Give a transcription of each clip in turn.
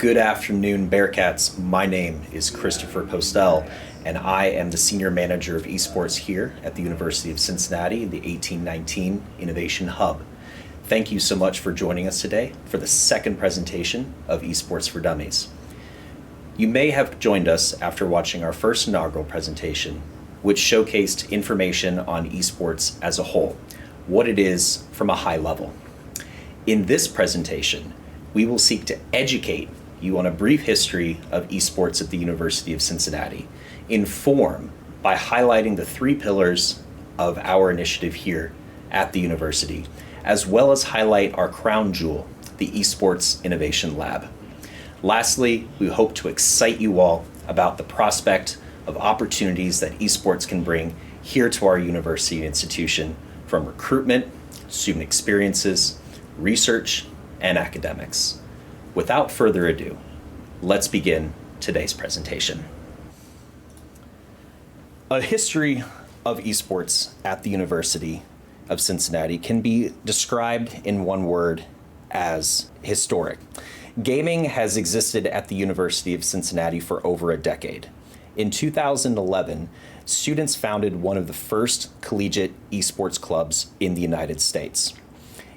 Good afternoon, Bearcats. My name is Christopher Postel, and I am the Senior Manager of Esports here at the University of Cincinnati, the 1819 Innovation Hub. Thank you so much for joining us today for the second presentation of Esports for Dummies. You may have joined us after watching our first inaugural presentation, which showcased information on esports as a whole, what it is from a high level. In this presentation, we will seek to educate you on a brief history of esports at the University of Cincinnati, inform by highlighting the three pillars of our initiative here at the university, as well as highlight our crown jewel, the Esports Innovation Lab. Lastly, we hope to excite you all about the prospect of opportunities that esports can bring here to our university and institution, from recruitment, student experiences, research, and academics. Without further ado, let's begin today's presentation. A history of esports at the University of Cincinnati can be described in one word as historic. Gaming has existed at the University of Cincinnati for over a decade. In 2011, students founded one of the first collegiate esports clubs in the United States.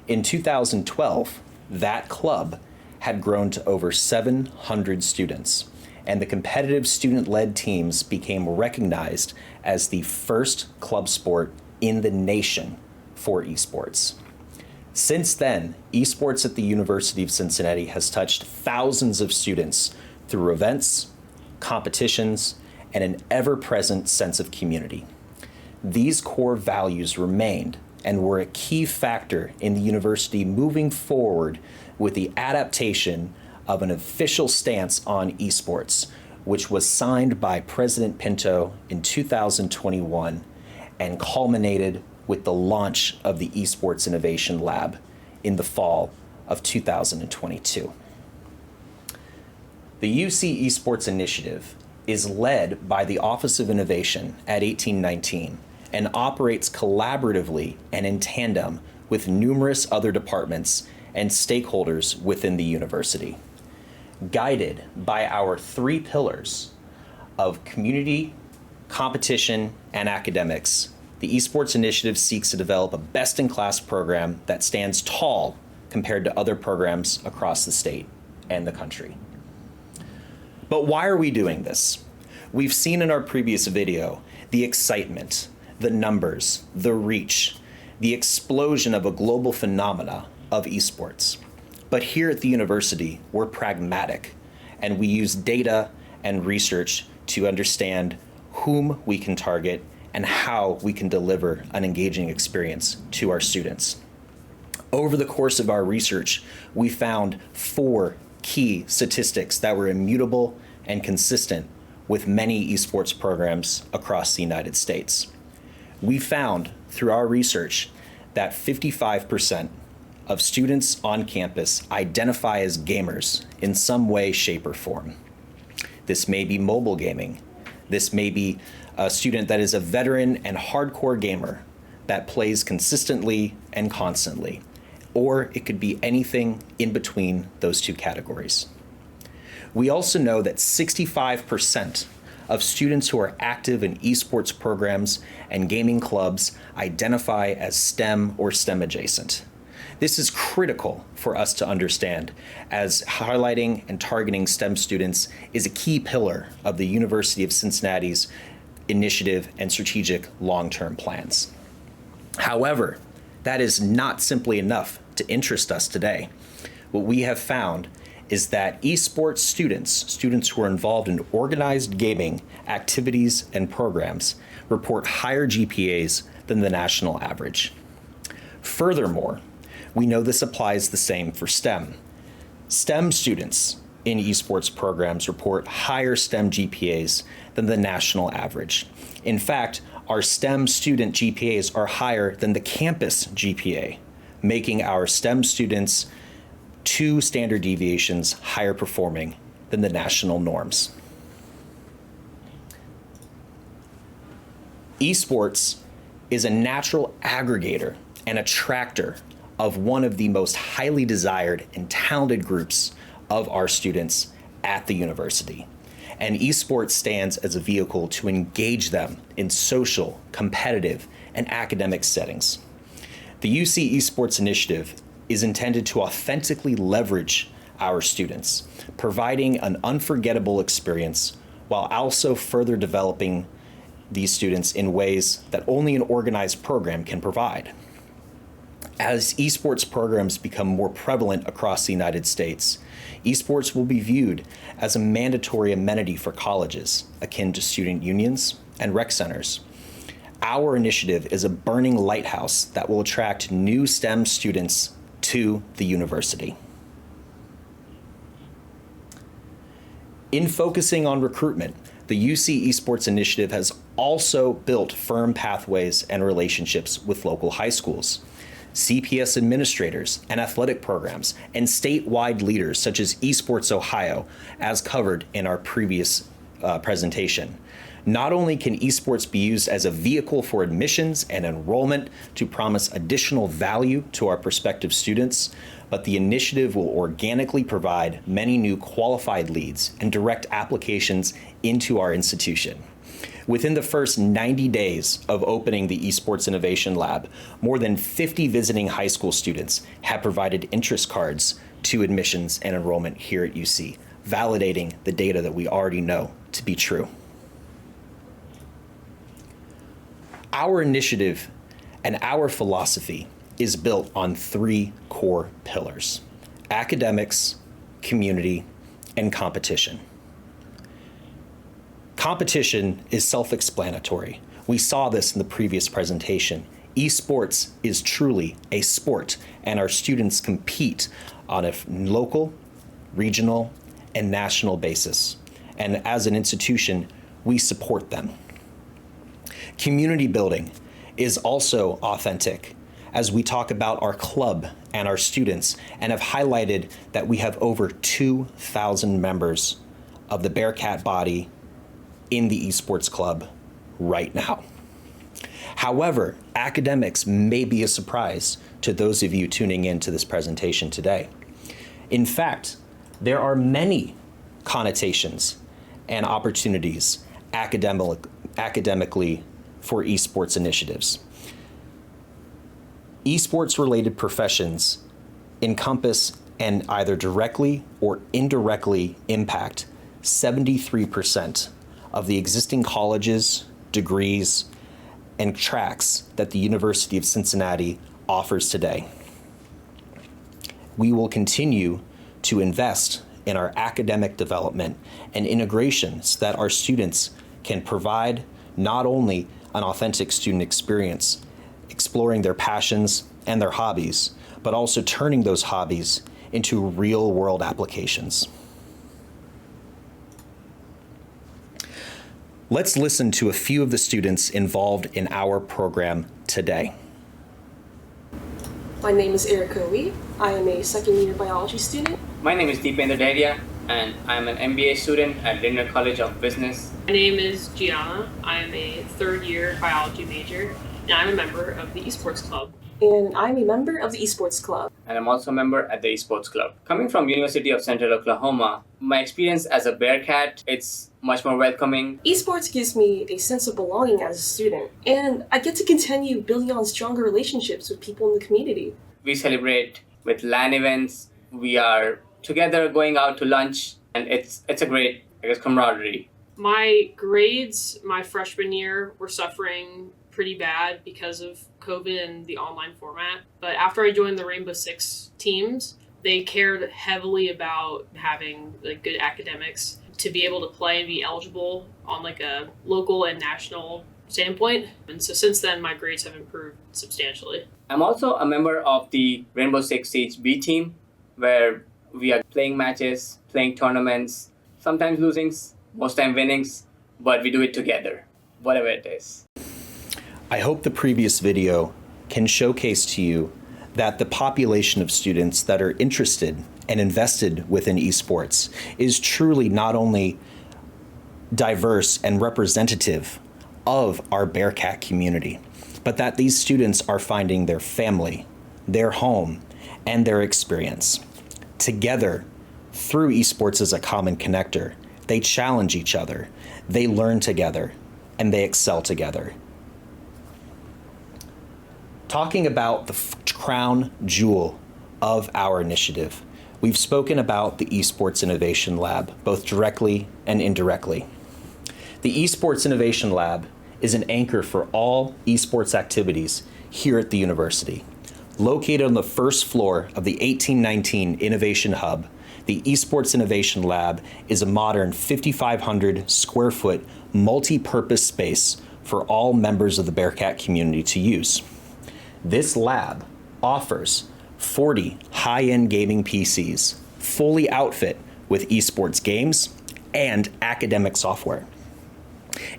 In 2012, that club had grown to over 700 students, and the competitive student-led teams became recognized as the first club sport in the nation for esports. Since then, esports at the University of Cincinnati has touched thousands of students through events, competitions, and an ever-present sense of community. These core values remained and were a key factor in the university moving forward with the adaptation of an official stance on esports, which was signed by President Pinto in 2021 and culminated with the launch of the Esports Innovation Lab in the fall of 2022. The UC Esports initiative is led by the Office of Innovation at 1819 and operates collaboratively and in tandem with numerous other departments and stakeholders within the university. Guided by our three pillars of community, competition, and academics, the Esports Initiative seeks to develop a best-in-class program that stands tall compared to other programs across the state and the country. But why are we doing this? We've seen in our previous video the excitement, the numbers, the reach, the explosion of a global phenomena of esports. But here at the university, we're pragmatic, and we use data and research to understand whom we can target and how we can deliver an engaging experience to our students. Over the course of our research, we found 4 key statistics that were immutable and consistent with many esports programs across the United States. We found through our research that 55% of students on campus identify as gamers in some way, shape, or form. This may be mobile gaming. This may be a student that is a veteran and hardcore gamer that plays consistently and constantly, or it could be anything in between those two categories. We also know that 65% of students who are active in esports programs and gaming clubs identify as STEM or STEM adjacent. This is critical for us to understand, as highlighting and targeting STEM students is a key pillar of the University of Cincinnati's initiative and strategic long-term plans. However, that is not simply enough to interest us today. What we have found is that esports students who are involved in organized gaming activities and programs, report higher GPAs than the national average. Furthermore, we know this applies the same for STEM. STEM students in esports programs report higher STEM GPAs than the national average. In fact, our STEM student GPAs are higher than the campus GPA, making our STEM students 2 standard deviations higher performing than the national norms. Esports is a natural aggregator and attractor of one of the most highly desired and talented groups of our students at the university. And esports stands as a vehicle to engage them in social, competitive, and academic settings. The UC Esports initiative is intended to authentically leverage our students, providing an unforgettable experience while also further developing these students in ways that only an organized program can provide. As esports programs become more prevalent across the United States, esports will be viewed as a mandatory amenity for colleges, akin to student unions and rec centers. Our initiative is a burning lighthouse that will attract new STEM students to the university. In focusing on recruitment, the UC Esports initiative has also built firm pathways and relationships with local high schools, CPS administrators and athletic programs, and statewide leaders such as Esports Ohio, as covered in our previous presentation. Not only can esports be used as a vehicle for admissions and enrollment to promise additional value to our prospective students, but the initiative will organically provide many new qualified leads and direct applications into our institution. Within the first 90 days of opening the Esports Innovation Lab, more than 50 visiting high school students have provided interest cards to admissions and enrollment here at UC, validating the data that we already know to be true. Our initiative and our philosophy is built on three core pillars: academics, community, and competition. Competition is self-explanatory. We saw this in the previous presentation. Esports is truly a sport, and our students compete on a local, regional, and national basis. And as an institution, we support them. Community building is also authentic, as we talk about our club and our students, and have highlighted that we have over 2,000 members of the Bearcat body in the esports club right now. However, academics may be a surprise to those of you tuning in to this presentation today. In fact, there are many connotations and opportunities academically for esports initiatives. Esports-related professions encompass and either directly or indirectly impact 73% of the existing colleges, degrees, and tracks that the University of Cincinnati offers today. We will continue to invest in our academic development and integrations so that our students can provide not only an authentic student experience, exploring their passions and their hobbies, but also turning those hobbies into real-world applications. Let's listen to a few of the students involved in our program today. My name is Erica Lee. I am a second-year biology student. My name is Deependra Daria, and I'm an MBA student at Lindner College of Business. My name is Gianna. I am a third-year biology major, and I'm a member of the Esports Club. And I'm a member of the Esports Club. And I'm also a member at the Esports Club. Coming from University of Central Oklahoma, my experience as a Bearcat, it's much more welcoming. Esports gives me a sense of belonging as a student, and I get to continue building on stronger relationships with people in the community. We celebrate with LAN events. We are together going out to lunch, and it's a great, camaraderie. My grades my freshman year were suffering pretty bad because of COVID and the online format. But after I joined the Rainbow Six teams, they cared heavily about having good academics to be able to play and be eligible on a local and national standpoint. And so since then, my grades have improved substantially. I'm also a member of the Rainbow Six Siege B team, where we are playing matches, playing tournaments, sometimes losing, most time winnings, but we do it together, whatever it is. I hope the previous video can showcase to you that the population of students that are interested and invested within esports is truly not only diverse and representative of our Bearcat community, but that these students are finding their family, their home, and their experience. Together, Through esports as a common connector, they challenge each other, they learn together, and they excel together. Talking about the crown jewel of our initiative, we've spoken about the Esports Innovation Lab, both directly and indirectly. The Esports Innovation Lab is an anchor for all esports activities here at the university. Located on the first floor of the 1819 Innovation Hub, the Esports Innovation Lab is a modern 5,500 square foot multi-purpose space for all members of the Bearcat community to use. This lab offers 40 high-end gaming PCs, fully outfit with esports games and academic software.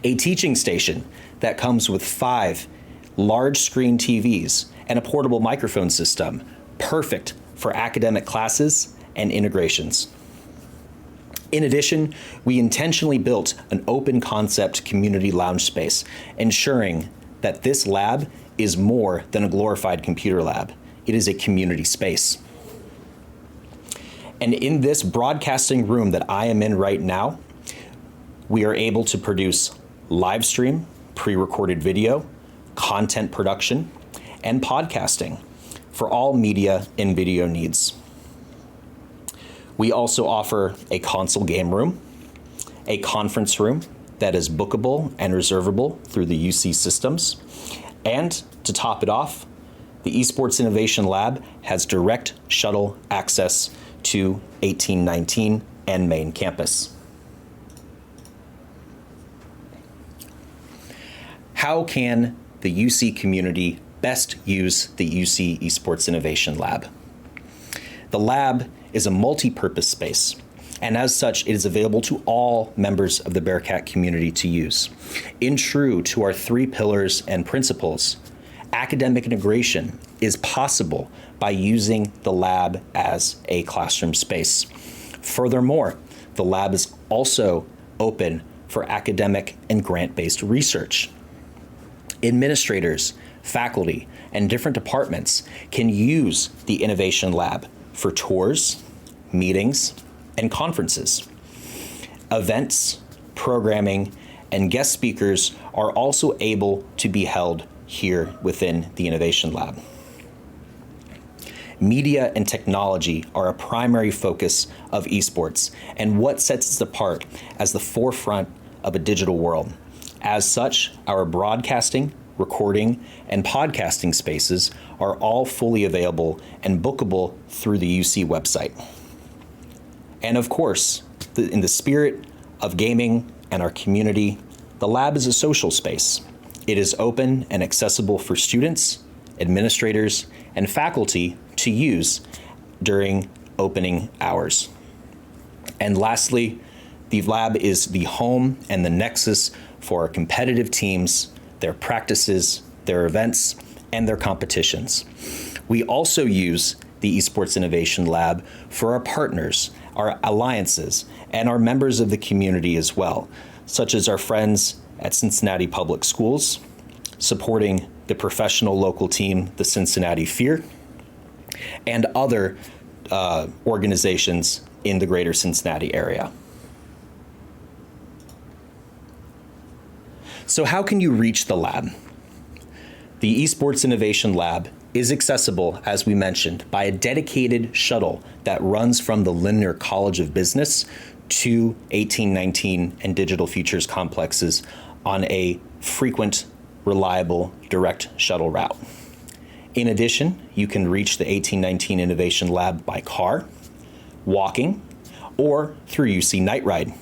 A teaching station that comes with 5 large screen TVs and a portable microphone system, perfect for academic classes and integrations. In addition, we intentionally built an open concept community lounge space, ensuring that this lab is more than a glorified computer lab. It is a community space. And in this broadcasting room that I am in right now, we are able to produce live stream, pre-recorded video, content production, and podcasting for all media and video needs. We also offer a console game room, a conference room that is bookable and reservable through the UC systems, and to top it off, the Esports Innovation Lab has direct shuttle access to 1819 and main campus. How can the UC community best use the UC Esports Innovation Lab? The lab is a multi-purpose space, and as such, it is available to all members of the Bearcat community to use. In true to our 3 pillars and principles, academic integration is possible by using the lab as a classroom space. Furthermore, the lab is also open for academic and grant-based research. Administrators, faculty, and different departments can use the Innovation Lab for tours, meetings, and conferences. Events, programming, and guest speakers are also able to be held here within the Innovation Lab. Media and technology are a primary focus of esports and what sets us apart as the forefront of a digital world. As such, our broadcasting, recording, and podcasting spaces are all fully available and bookable through the UC website. And of course, in the spirit of gaming and our community, the lab is a social space. It is open and accessible for students, administrators, and faculty to use during opening hours. And lastly, the lab is the home and the nexus for our competitive teams, their practices, their events, and their competitions. We also use the Esports Innovation Lab for our partners, our alliances, and our members of the community as well, such as our friends at Cincinnati Public Schools, supporting the professional local team, the Cincinnati Fear, and other organizations in the greater Cincinnati area. So how can you reach the lab? The Esports Innovation Lab is accessible, as we mentioned, by a dedicated shuttle that runs from the Linear College of Business to 1819 and Digital Futures complexes on a frequent, reliable, direct shuttle route. In addition, you can reach the 1819 Innovation Lab by car, walking, or through UC Night Ride.